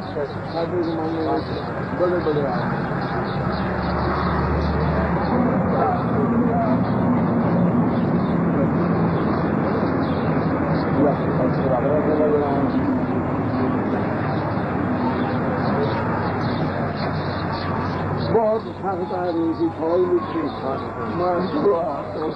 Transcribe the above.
साधु जमाने बड़े बड़े आदमी बहुत शंका रही थी थोड़ी लिखी मान हुआ तो